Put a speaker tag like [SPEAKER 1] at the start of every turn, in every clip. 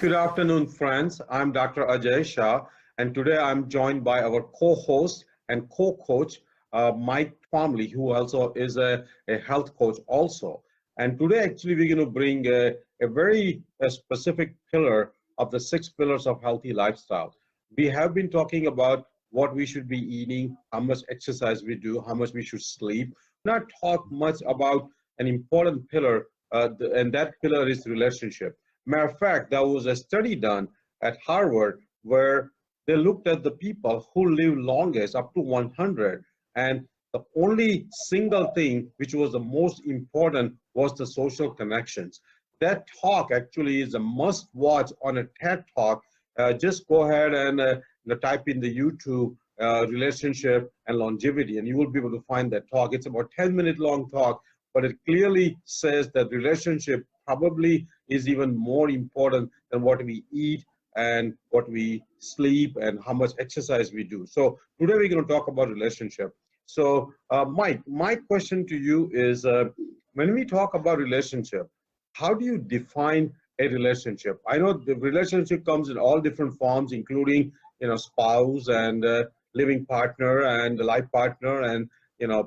[SPEAKER 1] Good afternoon, friends. I'm Dr. Aajay Shah, and today I'm joined by our co-host and co-coach, Mike Twombley, who also is a health coach also. And today, actually, we're going to bring a very specific pillar of the six pillars of healthy lifestyle. We have been talking about what we should be eating, how much exercise we do, how much we should sleep. Not talk much about an important pillar, and that pillar is relationship. Matter of fact, there was a study done at Harvard where they looked at the people who live longest up to 100, and the only single thing which was the most important was the social connections. That talk actually is a must watch on a TED talk. Just go ahead and type in the YouTube relationship and longevity, and you will be able to find that talk. It's about 10-minute long talk, but it clearly says that relationship probably is even more important than what we eat and what we sleep and how much exercise we do. So today we're going to talk about relationship. So Mike, my question to you is, when we talk about relationship, how do you define a relationship? I know the relationship comes in all different forms, including spouse and living partner and life partner and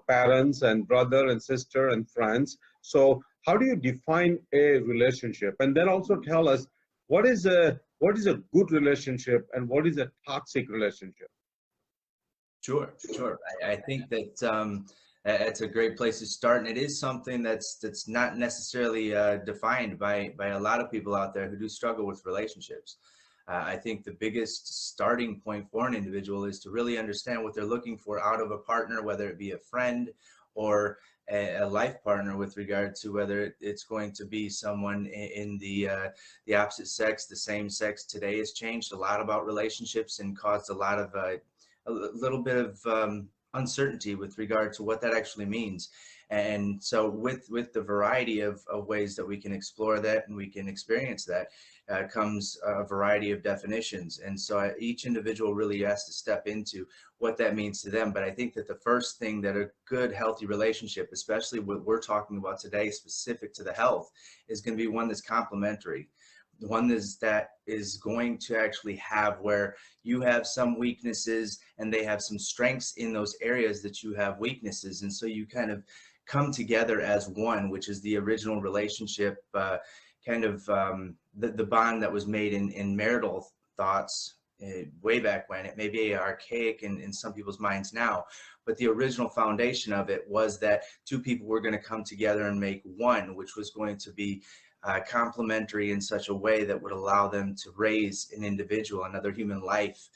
[SPEAKER 1] parents and brother and sister and friends. So how do you define a relationship? And then also tell us what is a good relationship and what is a toxic relationship?
[SPEAKER 2] Sure. I think that that's a great place to start, and it is something that's not necessarily defined by a lot of people out there who do struggle with relationships. I think the biggest starting point for an individual is to really understand what they're looking for out of a partner, whether it be a friend or a life partner, with regard to whether it's going to be someone in the opposite sex, the same sex. Today has changed a lot about relationships and caused a lot of a little bit of uncertainty with regard to what that actually means. And so with the variety of ways that we can explore that and we can experience that, comes a variety of definitions. And so each individual really has to step into what that means to them. But I think that the first thing that a good, healthy relationship, especially what we're talking about today, specific to the health, is going to be one that's complementary. One that is going to actually have where you have some weaknesses and they have some strengths in those areas that you have weaknesses. And so you kind of come together as one, which is the original relationship, the bond that was made in marital thoughts way back when. It may be archaic in some people's minds now, but the original foundation of it was that two people were going to come together and make one, which was going to be complementary in such a way that would allow them to raise an individual, another human life,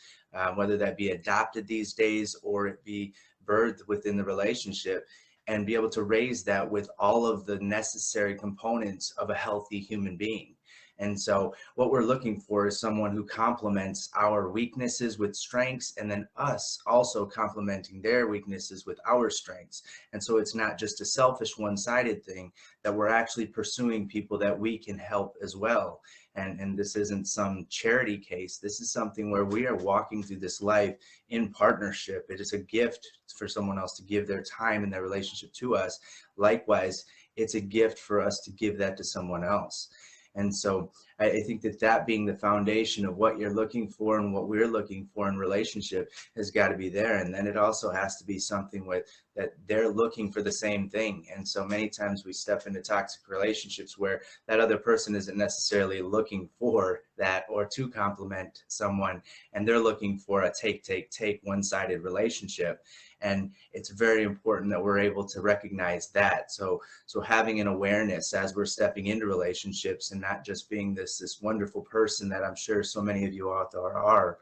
[SPEAKER 2] whether that be adopted these days or it be birthed within the relationship, and be able to raise that with all of the necessary components of a healthy human being. And so what we're looking for is someone who complements our weaknesses with strengths, and then us also complementing their weaknesses with our strengths. And so it's not just a selfish one-sided thing, that we're actually pursuing people that we can help as well. And this isn't some charity case. This is something where we are walking through this life in partnership. It is a gift for someone else to give their time and their relationship to us. Likewise, it's a gift for us to give that to someone else. And so I think that being the foundation of what you're looking for and what we're looking for in relationship has got to be there. And then it also has to be something that they're looking for the same thing. And so many times we step into toxic relationships where that other person isn't necessarily looking for that or to complement someone, and they're looking for a take one-sided relationship. And it's very important that we're able to recognize that. So having an awareness as we're stepping into relationships, and not just being this wonderful person that I'm sure so many of you out there are,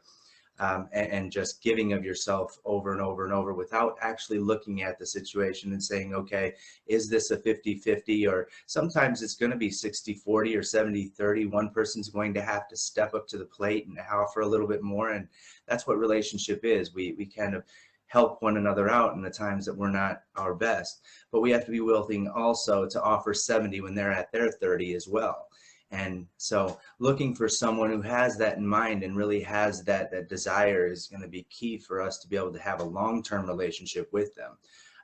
[SPEAKER 2] and just giving of yourself over and over and over without actually looking at the situation and saying, okay, is this a 50-50? Or sometimes it's going to be 60-40 or 70-30. One person's going to have to step up to the plate and offer a little bit more. And that's what relationship is. We kind of help one another out in the times that we're not our best, but we have to be willing also to offer 70 when they're at their 30 as well. And so looking for someone who has that in mind and really has that desire is going to be key for us to be able to have a long-term relationship with them.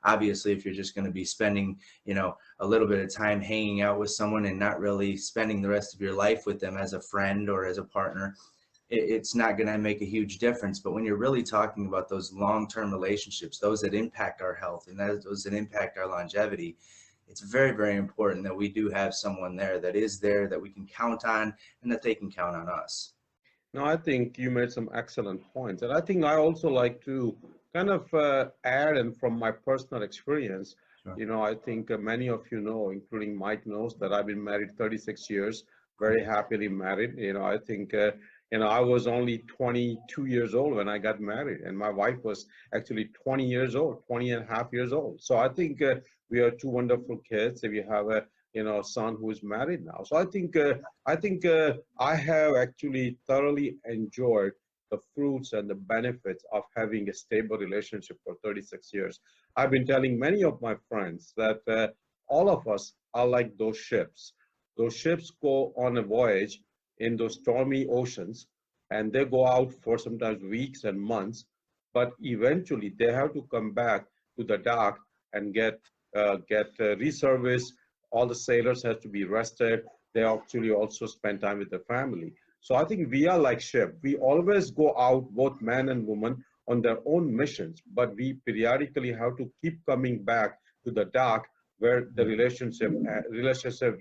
[SPEAKER 2] Obviously, if you're just going to be spending, a little bit of time hanging out with someone and not really spending the rest of your life with them as a friend or as a partner, it's not going to make a huge difference. But when you're really talking about those long-term relationships, those that impact our health and those that impact our longevity, it's very, very important that we do have someone there that is there, that we can count on, and that they can count on us.
[SPEAKER 1] No, I think you made some excellent points. And I think I also like to kind of add in from my personal experience.
[SPEAKER 2] Sure.
[SPEAKER 1] I think many of you know, including Mike knows, that I've been married 36 years, very happily married. I think, I was only 22 years old when I got married, and my wife was actually 20 years old, 20 and a half years old. So I think we are two wonderful kids. We have a, son who is married now. So I think I have actually thoroughly enjoyed the fruits and the benefits of having a stable relationship for 36 years. I've been telling many of my friends that all of us are like those ships. Those ships go on a voyage in those stormy oceans, and they go out for sometimes weeks and months, but eventually they have to come back to the dock and get reservice. All the sailors have to be rested. They actually also spend time with their family. So I think we are like ship. We always go out, both man and woman, on their own missions, but we periodically have to keep coming back to the dock where the relationship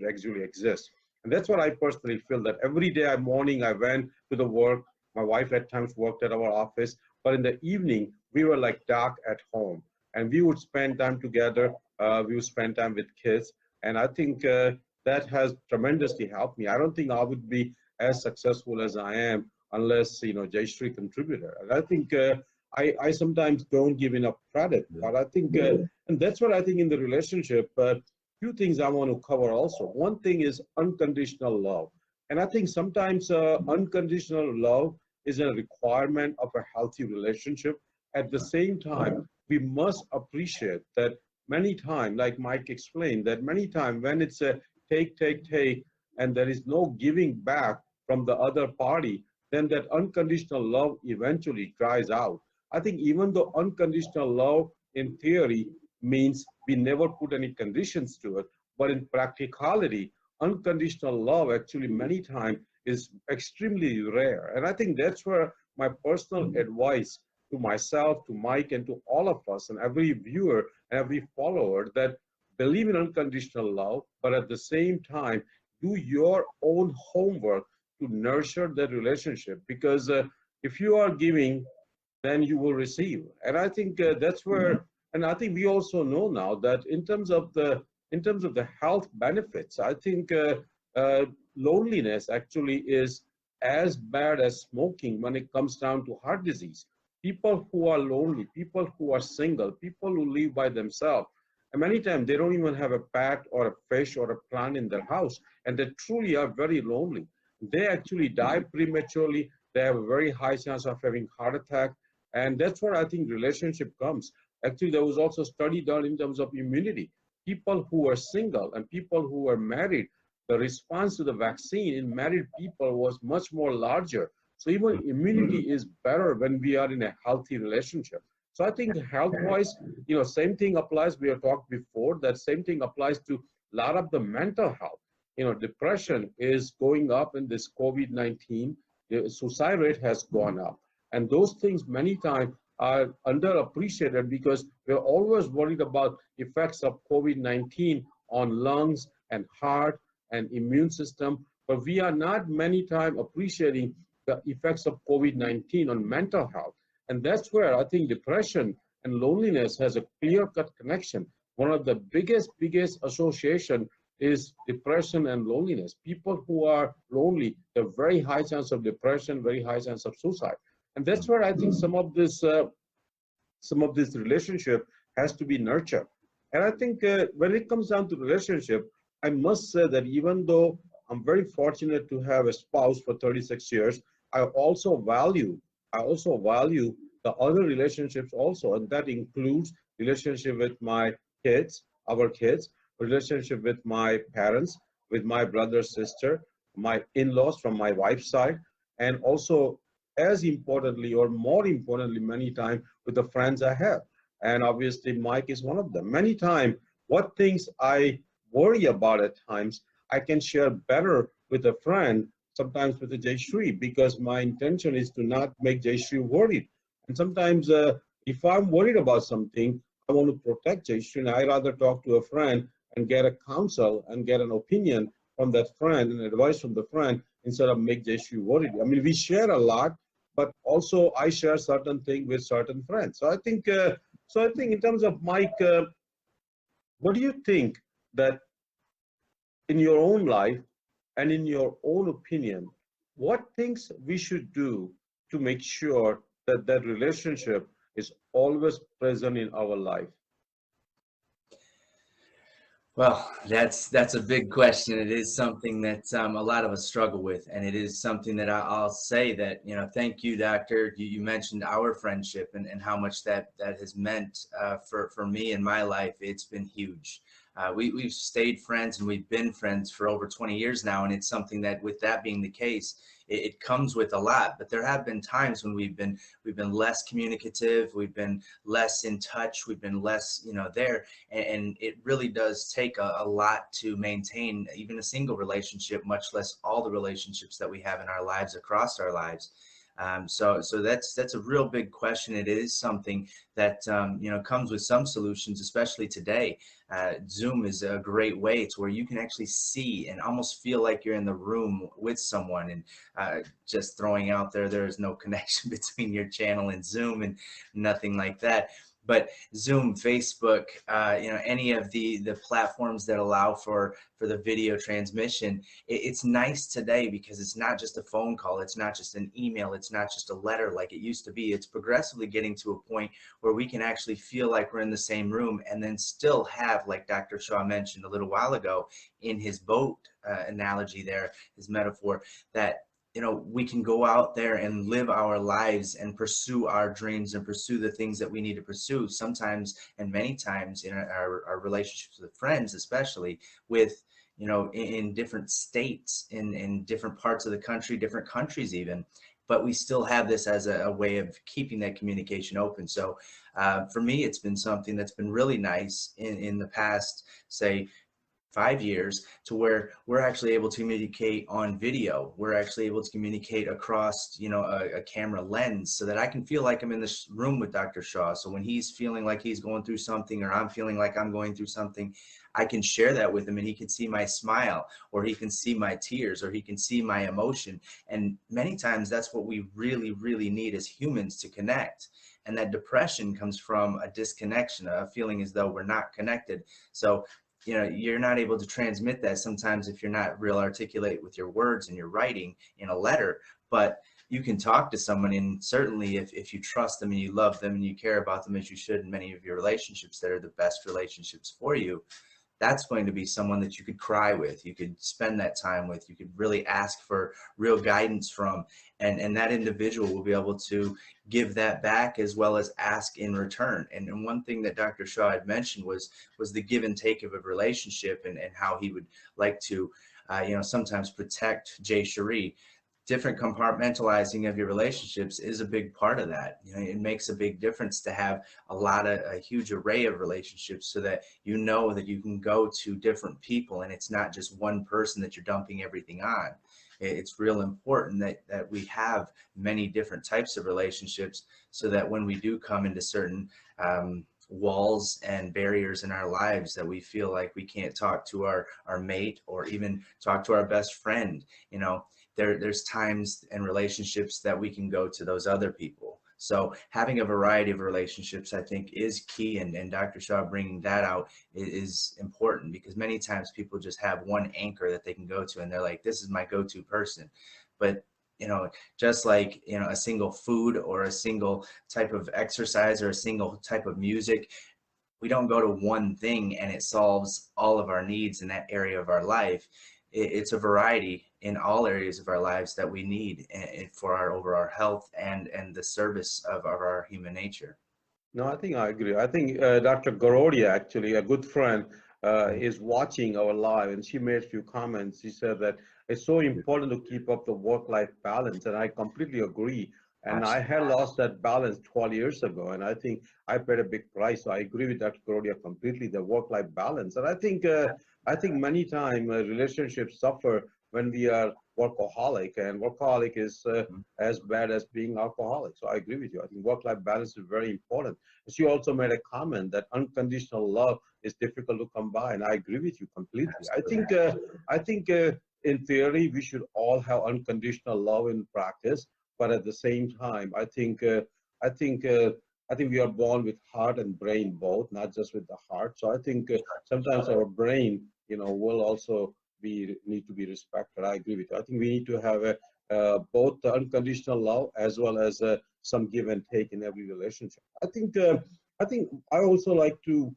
[SPEAKER 1] actually exists. And that's what I personally feel, that every day morning I went to the work. My wife at times worked at our office, but in the evening we were like dock at home, and we would spend time together. We would spend time with kids, and I think that has tremendously helped me. I don't think I would be as successful as I am unless Jayshree contributed. And I think I sometimes don't give enough credit, but I think, and that's what I think in the relationship. Few things I want to cover also. One thing is unconditional love, and I think sometimes unconditional love is a requirement of a healthy relationship. At the same time, we must appreciate that many times, like Mike explained, that many times when it's a take, and there is no giving back from the other party, then that unconditional love eventually dries out. I think even though unconditional love in theory means we never put any conditions to it, but in practicality, unconditional love actually many times is extremely rare. And I think that's where my personal advice to myself, to Mike, and to all of us, and every viewer and every follower, that believe in unconditional love, but at the same time, do your own homework to nurture that relationship. Because if you are giving, then you will receive. And I think that's where, and I think we also know now that in terms of the health benefits, I think loneliness actually is as bad as smoking when it comes down to heart disease. People who are lonely, people who are single, people who live by themselves, and many times they don't even have a pet or a fish or a plant in their house, and they truly are very lonely. They actually die prematurely. They have a very high chance of having heart attack, and that's where I think relationship comes. Actually, there was also a study done in terms of immunity. People who were single and people who were married, the response to the vaccine in married people was much more larger. So even immunity is better when we are in a healthy relationship. So I think health-wise, same thing applies. We have talked before, that same thing applies to a lot of the mental health. Depression is going up in this COVID-19. The suicide rate has gone up. And those things many times are underappreciated because we're always worried about effects of COVID-19 on lungs and heart and immune system, but we are not many times appreciating the effects of COVID-19 on mental health. And that's where I think depression and loneliness has a clear-cut connection. One of the biggest association is depression and loneliness. People who are lonely, have very high chance of depression, very high chance of suicide. And that's where I think some of this relationship has to be nurtured. And I think when it comes down to relationship, I must say that even though I'm very fortunate to have a spouse for 36 years, I also value the other relationships also, and that includes relationship with my kids, our kids, relationship with my parents, with my brother, sister, my in-laws from my wife's side, and also as importantly or more importantly many times with the friends I have. and obviously Mike is one of them. Many times, what things I worry about at times, I can share better with a friend, sometimes with a Jayshree, because my intention is to not make Jayshree worried. And sometimes, if I'm worried about something, I want to protect Jayshree, and I rather talk to a friend and get a counsel and get an opinion from that friend and advice from the friend instead of make Jayshree worried. I mean, we share a lot, but also I share certain things with certain friends. So I think in terms of Mike, what do you think that in your own life and in your own opinion, what things we should do to make sure that that relationship is always present in our life?
[SPEAKER 2] Well, that's a big question. It is something that a lot of us struggle with, and it is something that I'll say that, thank you, Doctor. You mentioned our friendship and how much that has meant for me in my life. It's been huge. We've stayed friends and we've been friends for over 20 years now, and it's something that, with that being the case, it comes with a lot. But there have been times when we've been less communicative, we've been less in touch, we've been less there, and it really does take a lot to maintain even a single relationship, much less all the relationships that we have in our lives, across our lives. So that's a real big question. It is something that comes with some solutions, especially today. Zoom is a great way to where you can actually see and almost feel like you're in the room with someone. And just throwing out there is no connection between your channel and Zoom, and nothing like that. But Zoom, Facebook, any of the platforms that allow for the video transmission, it's nice today because it's not just a phone call, it's not just an email, it's not just a letter like it used to be. It's progressively getting to a point where we can actually feel like we're in the same room, and then still have, like Dr. Shah mentioned a little while ago in his boat analogy there, his metaphor, that we can go out there and live our lives and pursue our dreams and pursue the things that we need to pursue. Sometimes, and many times, in our relationships with friends, especially with, in different states, in different parts of the country, different countries even, but we still have this as a way of keeping that communication open. So for me, it's been something that's been really nice in the past, say, 5 years, to where we're actually able to communicate on video. We're actually able to communicate across, a camera lens, so that I can feel like I'm in this room with Dr. Shah. So when he's feeling like he's going through something, or I'm feeling like I'm going through something, I can share that with him, and he can see my smile, or he can see my tears, or he can see my emotion. And many times that's what we really, really need as humans, to connect. And that depression comes from a disconnection, a feeling as though we're not connected. So you're not able to transmit that sometimes if you're not real articulate with your words and your writing in a letter. But you can talk to someone, and certainly if you trust them and you love them and you care about them as you should in many of your relationships that are the best relationships for you, that's going to be someone that you could cry with, you could spend that time with, you could really ask for real guidance from, and that individual will be able to give that back as well as ask in return. And one thing that Dr. Shaw had mentioned was the give and take of a relationship, and how he would like to sometimes protect Jayshree. Different compartmentalizing of your relationships is a big part of that. It makes a big difference to have a huge array of relationships, so that that you can go to different people, and it's not just one person that you're dumping everything on. It's real important that we have many different types of relationships, so that when we do come into certain walls and barriers in our lives, that we feel like we can't talk to our mate, or even talk to our best friend. There's times and relationships that we can go to those other people. So having a variety of relationships, I think, is key, and Dr. Shaw bringing that out is important, because many times people just have one anchor that they can go to, and they're like, this is my go-to person. But just like a single food, or a single type of exercise, or a single type of music, we don't go to one thing and it solves all of our needs in that area of our life. It's a variety in all areas of our lives that we need for our overall health and the service of our human nature.
[SPEAKER 1] No, I think I agree. I think Dr. Garodia, actually, a good friend, is watching our live, and she made a few comments. She said that it's so important to keep up the work-life balance, and I completely agree. And I had
[SPEAKER 2] Absolutely.
[SPEAKER 1] lost that balance 12 years ago, and I think I paid a big price. So I agree with Dr. Korodia completely, the work-life balance. And I think many times relationships suffer when we are workaholic, and workaholic is as bad as being alcoholic. So I agree with you. I think work-life balance is very important. She also made a comment that unconditional love is difficult to come by, and I agree with you completely.
[SPEAKER 2] Absolutely.
[SPEAKER 1] I think in theory we should all have unconditional love in practice, but at the same time, I think I think we are born with heart and brain both, not just with the heart. So I think sometimes our brain, will also be need to be respected. I agree with you. I think we need to have both the unconditional love as well as some give and take in every relationship. I think I also like to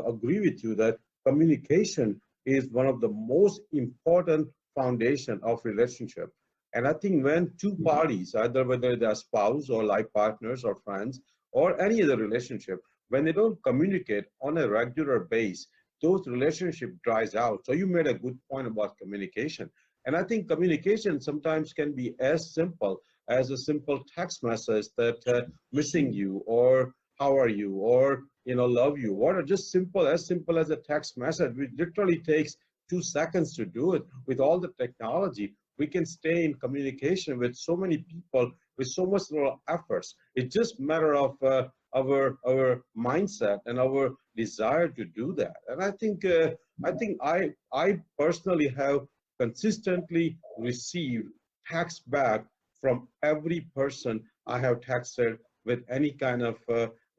[SPEAKER 1] agree with you that communication is one of the most important foundation of relationship. And I think when two parties, either whether they're spouse or life partners or friends or any other relationship, when they don't communicate on a regular basis, those relationship dries out. So you made a good point about communication. And I think communication sometimes can be as simple as a simple text message that missing you or how are you or love you, or just simple as a text message, which literally takes 2 seconds to do it. With all the technology, we can stay in communication with so many people with so much little efforts. It's just a matter of our mindset and our desire to do that. And I personally have consistently received text back from every person I have texted with any kind of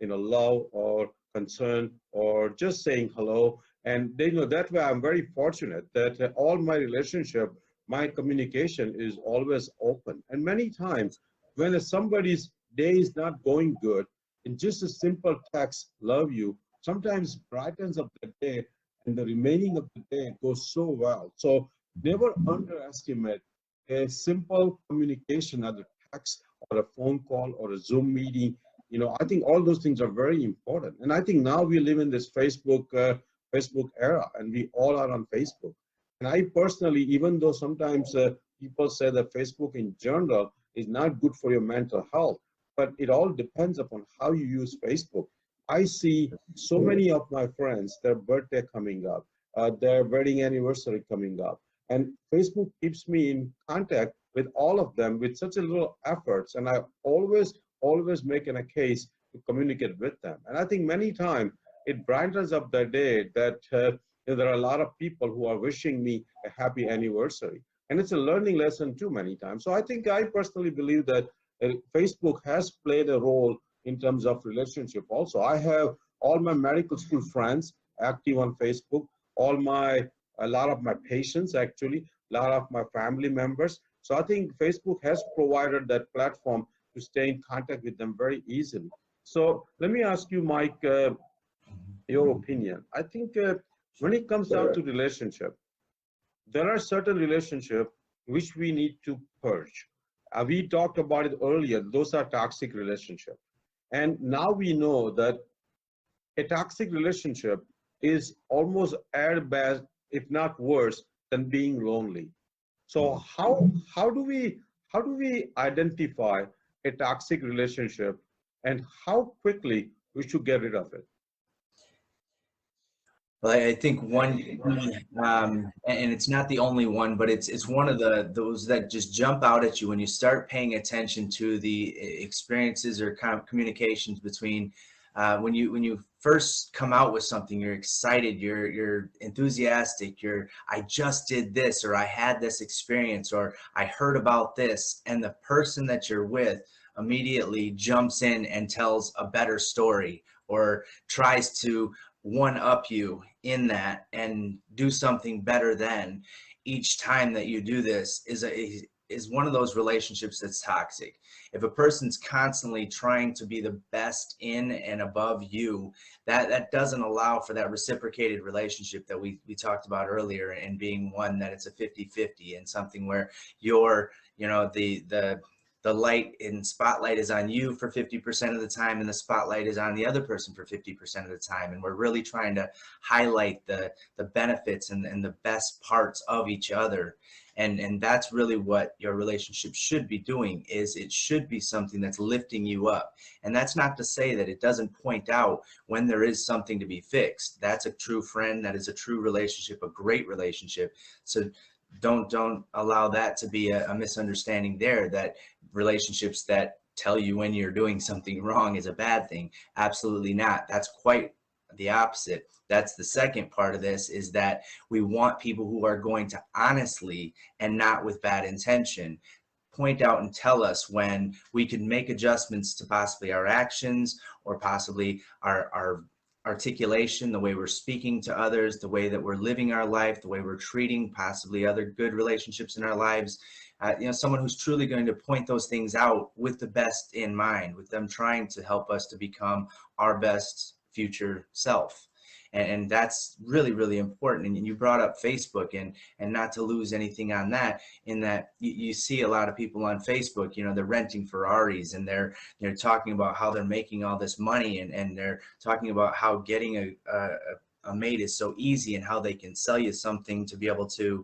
[SPEAKER 1] love or concern or just saying hello. And they know that way I'm very fortunate that all my relationship, my communication is always open. And many times when somebody's day is not going good, in just a simple text, love you, sometimes brightens up the day and the remaining of the day goes so well. So never underestimate a simple communication, either text or a phone call or a Zoom meeting. I think all those things are very important. And I think now we live in this Facebook era, and we all are on Facebook. And I personally, even though sometimes people say that Facebook in general is not good for your mental health, but it all depends upon how you use Facebook. I see so many of my friends, their birthday coming up, their wedding anniversary coming up, and Facebook keeps me in contact with all of them with such a little efforts. And I always making a case to communicate with them. And I think many times it brightens up the day that there are a lot of people who are wishing me a happy anniversary. And it's a learning lesson too many times. So I think I personally believe that Facebook has played a role in terms of relationship also. I have all my medical school friends active on Facebook, a lot of my patients actually, a lot of my family members. So I think Facebook has provided that platform to stay in contact with them very easily. So let me ask you, Mike, your opinion. I think when it comes down to relationship, there are certain relationships which we need to purge. We talked about it earlier. Those are toxic relationships. And now we know that a toxic relationship is almost as bad, if not worse, than being lonely. So how do we identify a toxic relationship and how quickly we should get rid of it?
[SPEAKER 2] Well, I think and it's not the only one, but it's one of those that just jump out at you when you start paying attention to the experiences or communications between when you first come out with something. You're excited, you're enthusiastic, I just did this, or I had this experience, or I heard about this, and the person that you're with immediately jumps in and tells a better story or tries to one up you in that and do something better. Than each time that you do this is one of those relationships that's toxic. If a person's constantly trying to be the best in and above you, that doesn't allow for that reciprocated relationship that we talked about earlier, and being one that it's a 50-50 and something where you're the the light and spotlight is on you for 50% of the time, and the spotlight is on the other person for 50% of the time. And we're really trying to highlight the benefits and the best parts of each other. And that's really what your relationship should be doing, is it should be something that's lifting you up. And that's not to say that it doesn't point out when there is something to be fixed. That's a true friend. That is a true relationship, a great relationship. So don't allow that to be a misunderstanding there, that relationships that tell you when you're doing something wrong is a bad thing. Absolutely not. That's quite the opposite. That's the second part of this, is that we want people who are going to honestly, and not with bad intention, point out and tell us when we could make adjustments to possibly our actions, or possibly our articulation, the way we're speaking to others, the way that we're living our life, the way we're treating possibly other good relationships in our lives. Someone who's truly going to point those things out with the best in mind, with them trying to help us to become our best future self. And that's really, really important. And you brought up Facebook, and not to lose anything on that, in that you see a lot of people on Facebook, they're renting Ferraris, and they're talking about how they're making all this money, and they're talking about how getting a mate is so easy, and how they can sell you something to be able to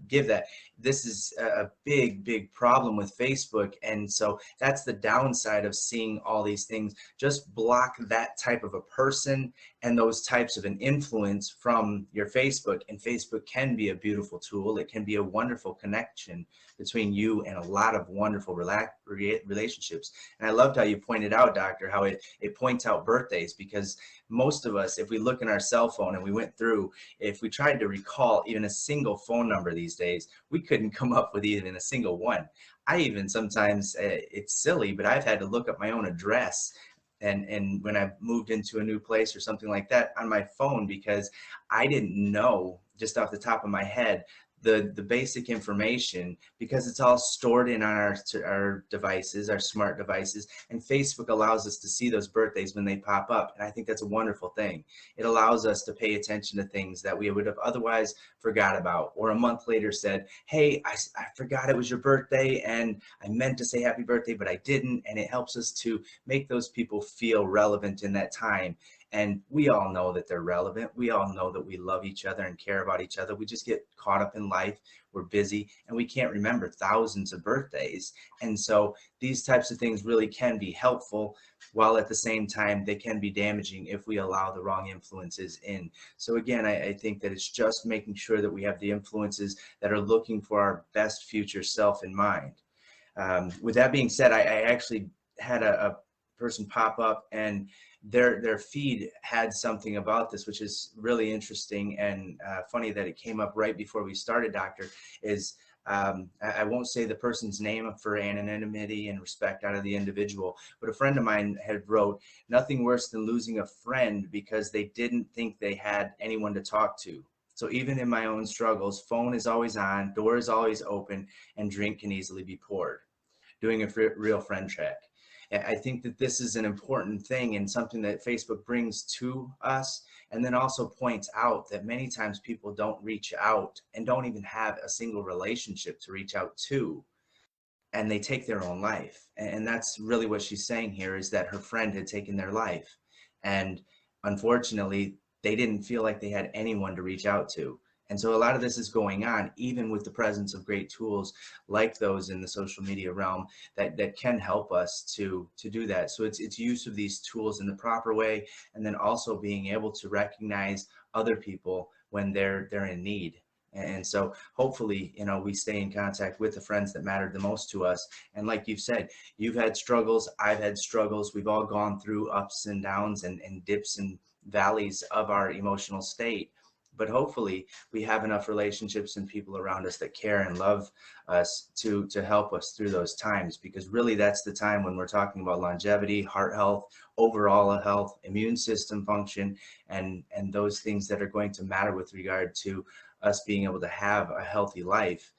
[SPEAKER 2] give that. This is a big, big problem with Facebook. And so that's the downside of seeing all these things. Just block that type of a person and those types of an influence from your Facebook. And Facebook can be a beautiful tool. It can be a wonderful connection between you and a lot of wonderful relationships. And I loved how you pointed out, Doctor, how it points out birthdays, because most of us, if we look in our cell phone and we went through, if we tried to recall even a single phone number these days, we couldn't come up with even a single one. I even sometimes, it's silly, but I've had to look up my own address, and when I moved into a new place or something like that, on my phone, because I didn't know just off the top of my head the basic information, because it's all stored in on our devices, our smart devices, and Facebook allows us to see those birthdays when they pop up. And I think that's a wonderful thing. It allows us to pay attention to things that we would have otherwise forgot about, or a month later said, hey, I forgot it was your birthday, and I meant to say happy birthday, but I didn't. And it helps us to make those people feel relevant in that time. And we all know that they're relevant. We all know that we love each other and care about each other. We just get caught up in life. We're busy, and we can't remember thousands of birthdays. And so these types of things really can be helpful, while at the same time they can be damaging if we allow the wrong influences in. So again, I think that it's just making sure that we have the influences that are looking for our best future self in mind. With that being said, I actually had a person pop up, and their feed had something about this, which is really interesting and funny that it came up right before we started, Doctor. Is I won't say the person's name for anonymity and respect out of the individual, but a friend of mine had wrote, nothing worse than losing a friend because they didn't think they had anyone to talk to. So even in my own struggles, phone is always on, door is always open, and drink can easily be poured. Doing a real friend check. I think that this is an important thing, and something that Facebook brings to us, and then also points out that many times people don't reach out and don't even have a single relationship to reach out to, and they take their own life. And that's really what she's saying here, is that her friend had taken their life, and unfortunately they didn't feel like they had anyone to reach out to. And so a lot of this is going on, even with the presence of great tools like those in the social media realm that can help us to do that. So it's use of these tools in the proper way, and then also being able to recognize other people when they're in need. And so hopefully, we stay in contact with the friends that mattered the most to us. And like you've said, you've had struggles, I've had struggles. We've all gone through ups and downs and dips and valleys of our emotional state. But hopefully we have enough relationships and people around us that care and love us to help us through those times, because really that's the time when we're talking about longevity, heart health, overall health, immune system function, and those things that are going to matter with regard to us being able to have a healthy life.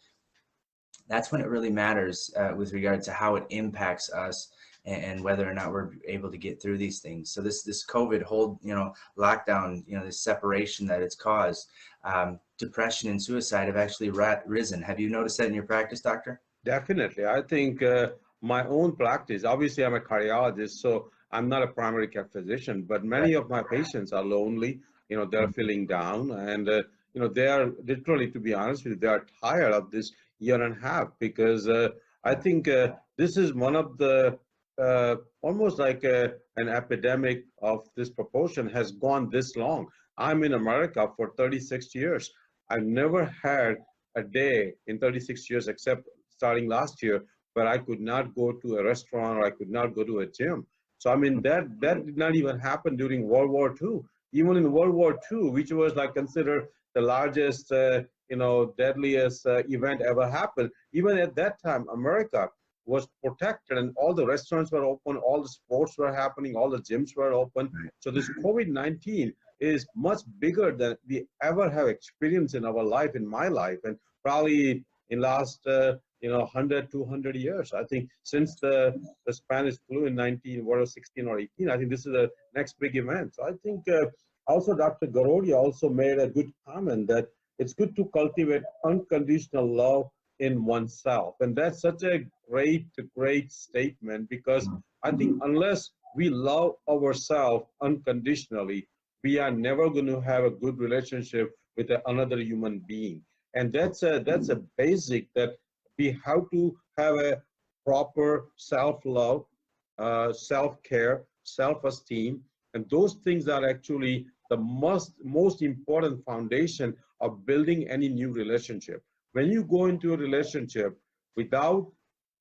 [SPEAKER 2] That's when it really matters with regard to how it impacts us and whether or not we're able to get through these things. So this COVID whole, lockdown, this separation that it's caused, depression and suicide have actually risen. Have you noticed that in your practice, Doctor?
[SPEAKER 1] Definitely. I think my own practice, obviously I'm a cardiologist, so I'm not a primary care physician, but
[SPEAKER 2] Right.
[SPEAKER 1] many of my patients are lonely. They're
[SPEAKER 2] Mhm.
[SPEAKER 1] feeling down, and they are literally, to be honest with you, they are tired of this year and a half because I
[SPEAKER 2] Yeah.
[SPEAKER 1] think this is one of the almost like an epidemic of this proportion has gone this long. I'm in America for 36 years. I've never had a day in 36 years, except starting last year, where I could not go to a restaurant or I could not go to a gym. So I mean that did not even happen during World War II. Even in World War II, which was like considered the largest, deadliest event ever happened. Even at that time, America was protected, and all the restaurants were open, all the sports were happening, all the gyms were open.
[SPEAKER 2] Right.
[SPEAKER 1] So this COVID-19 is much bigger than we ever have experienced in our life, in my life, and probably in last 100 200 years. I think since the Spanish flu in 16 or 18, I think this is the next big event. So I think also Dr. Garodia also made a good comment that it's good to cultivate unconditional love in oneself, and that's such a great statement, because
[SPEAKER 2] Mhm.
[SPEAKER 1] I think unless we love ourselves unconditionally, we are never going to have a good relationship with another human being. And that's a basic that we have to have a proper self-love, self-care, self-esteem, and those things are actually the most important foundation of building any new relationship. When you go into a relationship without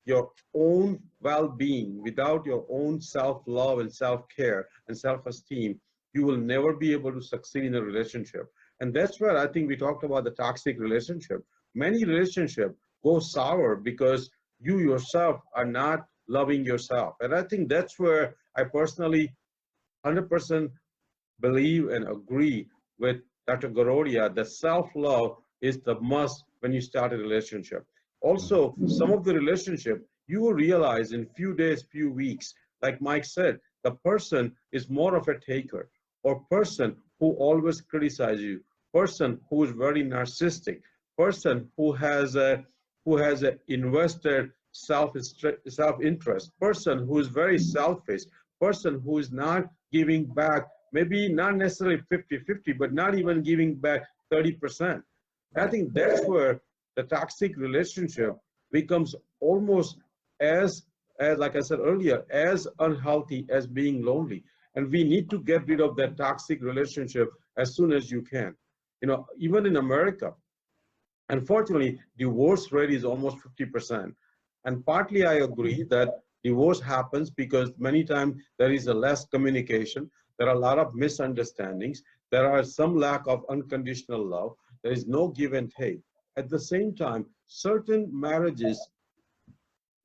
[SPEAKER 1] your own well-being, without your own self-love and self-care and self-esteem, you will never be able to succeed in a relationship. And that's where I think we talked about the toxic relationship. Many relationships go sour because you yourself are not loving yourself. And I think that's where I personally 100% believe and agree with Dr. Garodia that self-love is the must when you start a relationship. Also, some of the relationship you will realize in few days, few weeks, like Mike said, the person is more of a taker, or person who always criticizes you, person who is very narcissistic, person who has a invested self-interest, person who is very selfish, person who is not giving back, maybe not necessarily 50-50, but not even giving back 30%. I
[SPEAKER 2] Right.
[SPEAKER 1] think that's where the toxic relationship becomes almost as like I said earlier, as unhealthy as being lonely. And we need to get rid of that toxic relationship as soon as you can. Even in America, unfortunately, divorce rate is almost 50%. And partly I agree that divorce happens because many times there is a less communication, there are a lot of misunderstandings, there are some lack of unconditional love, there is no give and take. At the same time, certain marriages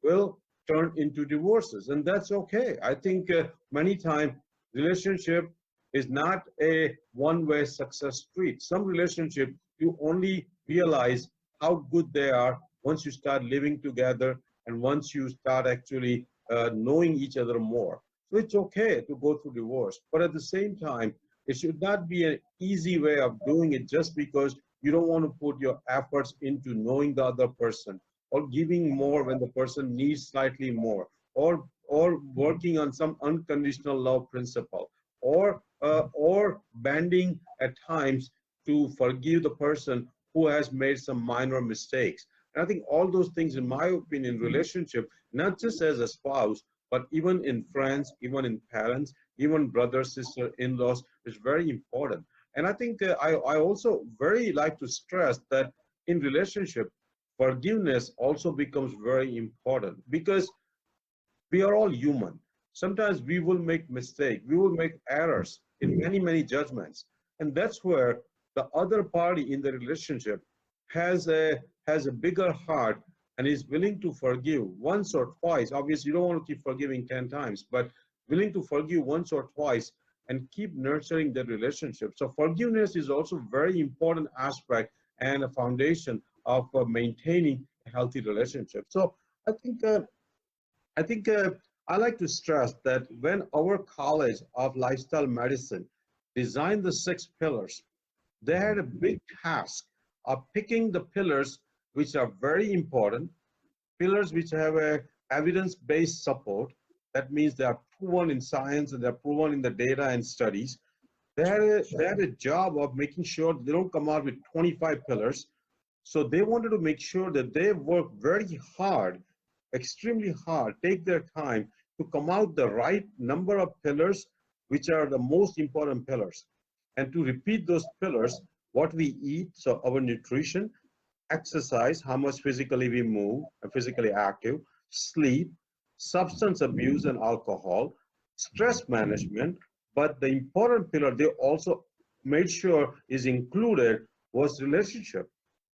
[SPEAKER 1] will turn into divorces, and that's okay. I think many times relationship is not a one-way success street. Some relationship you only realize how good they are once you start living together and once you start actually knowing each other more. So it's okay to go through divorce, but at the same time, it should not be an easy way of doing it just because you don't want to put your efforts into knowing the other person, or giving more when the person needs slightly more, or working on some unconditional love principle, or bending at times to forgive the person who has made some minor mistakes. And I think all those things, in my opinion, relationship, not just as a spouse, but even in friends, even in parents, even brother, sister, in-laws, is very important. And I think I also very like to stress that in relationship, forgiveness also becomes very important, because we are all human. Sometimes we will make mistakes, we will make errors in many judgments. And that's where the other party in the relationship has a bigger heart and is willing to forgive once or twice. Obviously, you don't want to keep forgiving 10 times, but willing to forgive once or twice and keep nurturing the relationship. So forgiveness is also a very important aspect and a foundation of maintaining a healthy relationship. So I think I think I like to stress that when our College of Lifestyle Medicine designed the 6 pillars, they had a big task of picking the pillars which are very important, pillars which have a evidence-based support. That means they are proven in science and they're proven in the data and studies. They had a job of making sure they don't come out with 25 pillars. So they wanted to make sure that they work very hard, extremely hard, take their time to come out the right number of pillars, which are the most important pillars. And to repeat those pillars, what we eat, so our nutrition, exercise, how much physically we move, physically active, sleep, substance abuse and alcohol, stress management. But the important pillar they also made sure is included was relationship.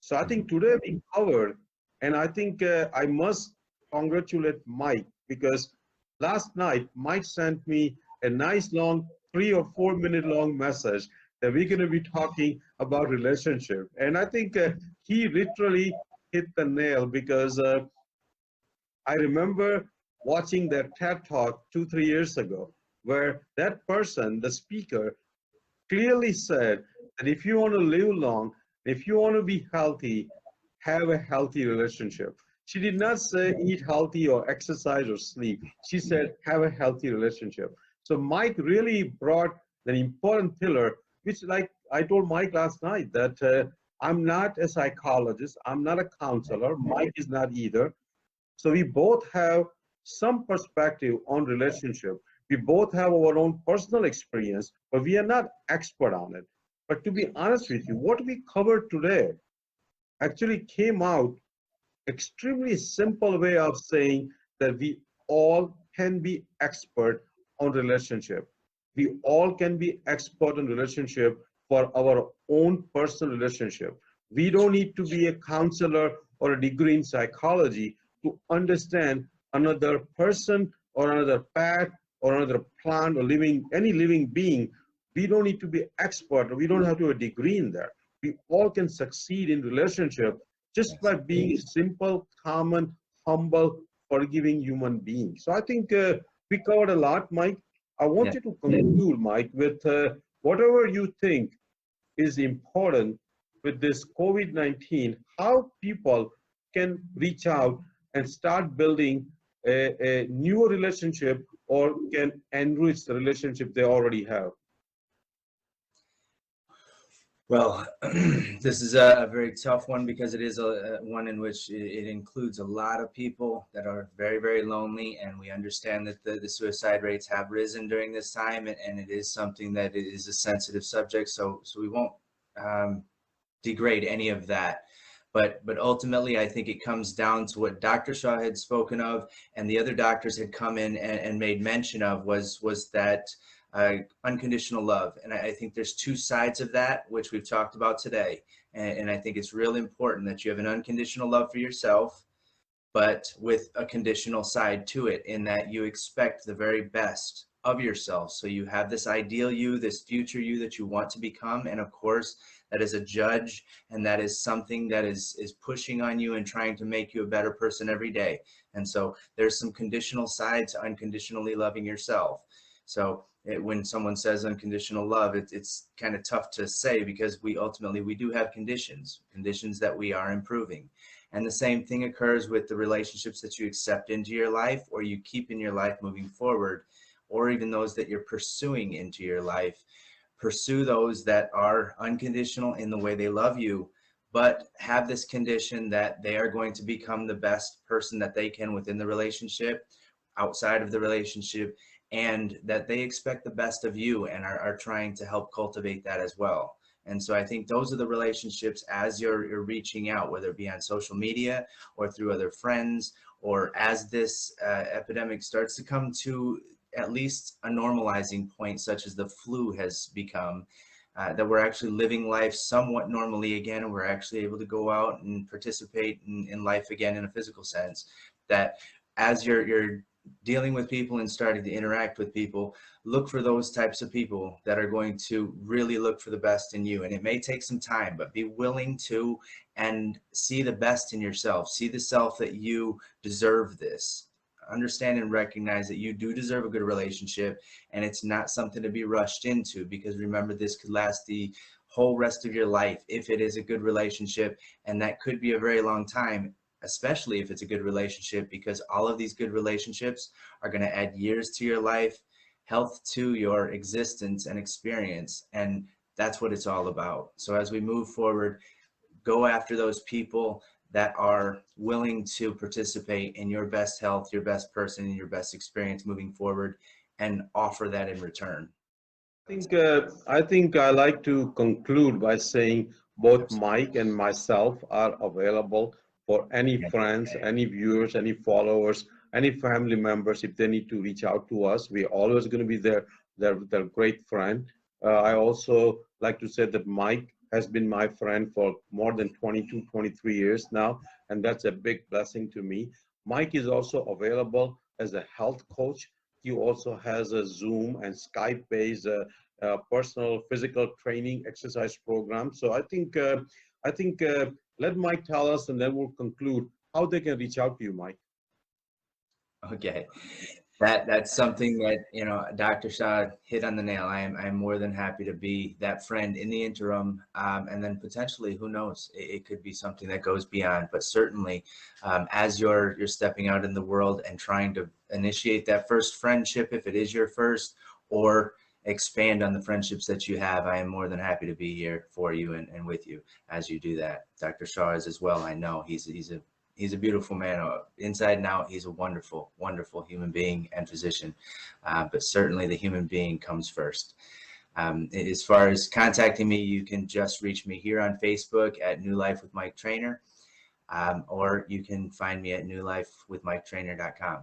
[SPEAKER 1] So I think today we covered, and I think I must congratulate Mike because last night Mike sent me a nice long 3 or 4 minute long message that we're going to be talking about relationship. And I think he literally hit the nail because I remember watching that TED talk 2, 3 years ago, where that person, the speaker, clearly said that if you want to live long, if you want to be healthy, have a healthy relationship. She did not say eat healthy or exercise or sleep. She said have a healthy relationship. So Mike really brought an important pillar, which like I told Mike last night that I'm not a psychologist, I'm not a counselor, Mike is not either. So we both have some perspective on relationship. We both have our own personal experience, but we are not expert on it. But to be honest with you, what we covered today actually came out extremely simple way of saying that we all can be expert on relationship. We all can be expert on relationship for our own personal relationship. We don't need to be a counselor or a degree in psychology to understand another person or another pet or another plant or any living being. We don't need to be expert, or we don't have to have a degree in that. We all can succeed in relationship just by being a simple, common, humble, forgiving human being. So I think we covered a lot, Mike. I want you to conclude, Mike, with whatever you think is important with this COVID-19, how people can reach out and start building a new relationship or can enrich the relationship they already have.
[SPEAKER 2] Well, this is a very tough one because it is one in which it includes a lot of people that are very, very lonely, and we understand that the suicide rates have risen during this time, and it is something that is a sensitive subject, so we won't degrade any of that. But ultimately, I think it comes down to what Dr. Shah had spoken of, and the other doctors had come in and made mention of was that unconditional love. And I think there's two sides of that, which we've talked about today. And I think it's really important that you have an unconditional love for yourself, but with a conditional side to it, in that you expect the very best of yourself. So you have this ideal you, this future you that you want to become. And of course, that is a judge, and that is something that is pushing on you and trying to make you a better person every day. And so there's some conditional side to unconditionally loving yourself. So when someone says unconditional love, it's kind of tough to say because we do have conditions that we are improving. And the same thing occurs with the relationships that you accept into your life or you keep in your life moving forward, or even those that you're pursuing into your life. Pursue those that are unconditional in the way they love you, but have this condition that they are going to become the best person that they can within the relationship, outside of the relationship, and that they expect the best of you and are trying to help cultivate that as well. And so I think those are the relationships as you're reaching out, whether it be on social media or through other friends, or as this epidemic starts to come to at least a normalizing point, such as the flu has become, that we're actually living life somewhat normally again, and we're actually able to go out and participate in life again in a physical sense. That as you're dealing with people and starting to interact with people, look for those types of people that are going to really look for the best in you. And it may take some time, but be willing to and see the best in yourself. See the self that you deserve this. Understand and recognize that you do deserve a good relationship, and it's not something to be rushed into, because remember, this could last the whole rest of your life if it is a good relationship, and that could be a very long time. especially if it's a good relationship, because all of these good relationships are going to add years to your life, health to your existence and experience. And that's what it's all about. So as we move forward, go after those people that are willing to participate in your best health, your best person, and your best experience moving forward, and offer that in return.
[SPEAKER 1] I like to conclude by saying both Mike and myself are available for any friends, any viewers, any followers, any family members. If they need to reach out to us, we're always going to be their great friend. I also like to say that Mike has been my friend for more than 22, 23 years now, and that's a big blessing to me. Mike is also available as a health coach. He also has a Zoom and Skype-based personal physical training exercise program. So I think let Mike tell us, and then we'll conclude how they can reach out to you, Mike.
[SPEAKER 2] Okay. That's something that, you know, Dr. Shah hit on the nail. I'm more than happy to be that friend in the interim, and then potentially, who knows, it could be something that goes beyond. But certainly, as you're stepping out in the world and trying to initiate that first friendship, if it is your first, or expand on the friendships that you have, I am more than happy to be here for you and with you as you do that. Dr. Shah is as well. I know he's a beautiful man. Inside and out, he's a wonderful, wonderful human being and physician. But certainly the human being comes first. As far as contacting me, you can just reach me here on Facebook at New Life with Mike Trainer, or you can find me at newlifewithmiketrainer.com.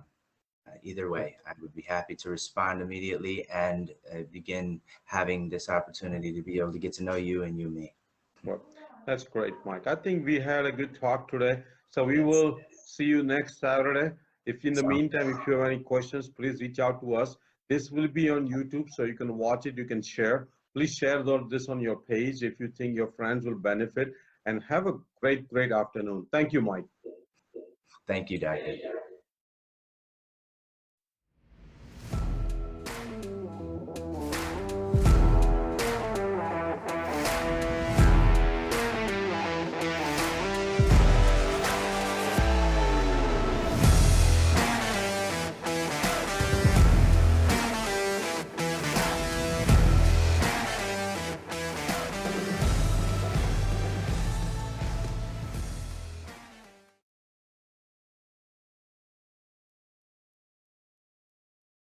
[SPEAKER 2] Either way, I would be happy to respond immediately and begin having this opportunity to be able to get to know you and you me.
[SPEAKER 1] Well, that's great, Mike. I think we had a good talk today. So we will see you next Saturday. If in the meantime, if you have any questions, please reach out to us. This will be on YouTube, so you can watch it, you can share. Please share this on your page if you think your friends will benefit. And have a great, great afternoon. Thank you, Mike.
[SPEAKER 2] Thank you, Doctor.